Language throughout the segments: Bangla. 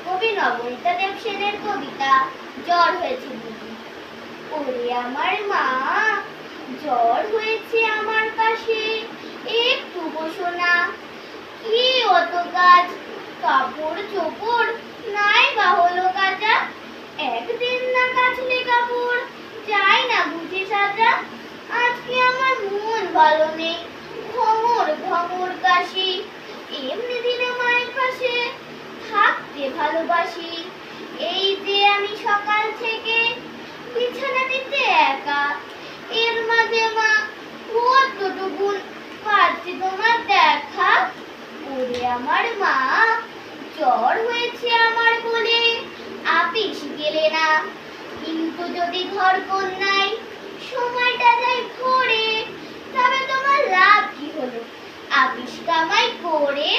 কবি নবনীতা দেব সেনের কবিতা জ্বর হয়েছে বুঝি। ওরে আমার মা, জ্বর হয়েছে আমার পাশে, একটু বসো না। কি অত কাজ, কাপড় চোপড় নাই বা হলো কাচা। একদিন না কাচলে কাপড় যায় না বুঝি সাজা। আজকে আমার মন ভালো নেই, ঘমর ঘমর কাশি। এমনি দিনে মায়ের পাশে থাকতে ভালোবাসি। এই যে আমি সকাল থেকে বিছানাটিতে একা, এর মাঝে মা কতটুকুন পারছি তোমার দেখা। ওরে আমার মা, জ্বর হয়েছে আমার বলে আপিস গেলে না। কিন্তু যদি ঘর কন্যায় সময়টা যায় ভরে, তবে তোমার লাভ কি হলো আপিস কামাই করে।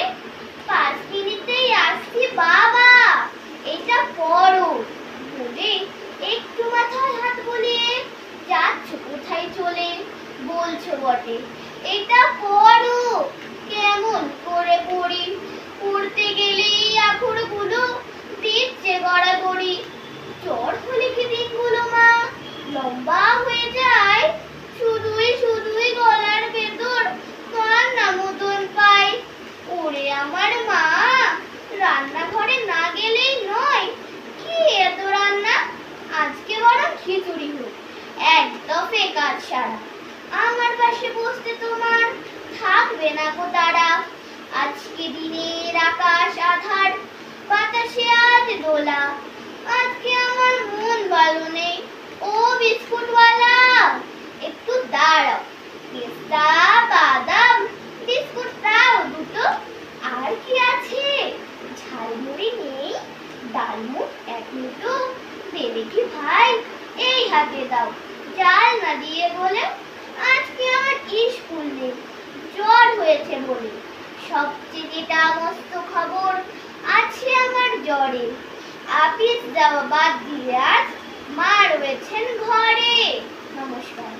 5 মিনিটেই আসছি বাবা, এটা পড়ো বলে একটু মাথায় হাত বুলিয়ে যাচ্ছ কোথায় চলে। বলছো বটে এটা পড়ো, কেমন করে পড়ি। পড়তে গেলেই আখরগুলো দিচ্ছে গড়াগড়ি। জ্বর হলে কি দিনগুলো মা লম্বা হয়ে যায়। শুধুই শুধুই গলার ভেতর কান্না মতন পাই। ওরে আমার মা, রান্নাঘরে না গেলেই নয়। কি এত রান্না, আজকে বরং খিচুড়ি হোক, এক দফে কাজ সারা। আমার পাশে বসতে তোমার থাকবে না গো তারা। আজকে দিনের আকাশ আধার, বাতাসে আজ দোলা। আজকে আমার মন ভালো নেই, ও বিস্কুটওয়ালা একটু দাঁড়াও। পেস্তা বাদাম বিস্কুট দাও দুটো। আর কি আছে, ঝালমুড়ি নেই, ডালমুট 1 মুঠো দেবে কি ভাই, এই হাতে দাও। জাল না দিয়ে বলে আজকে আমার স্কুল নেই, জ্বর হয়েছে বলে। সবচেয়ে যেটা মস্ত খবর আছে আমার জ্বরে, আপিস যাওয়া বাদ দিয়ে আজ মা রয়েছেন ঘরে। নমস্কার।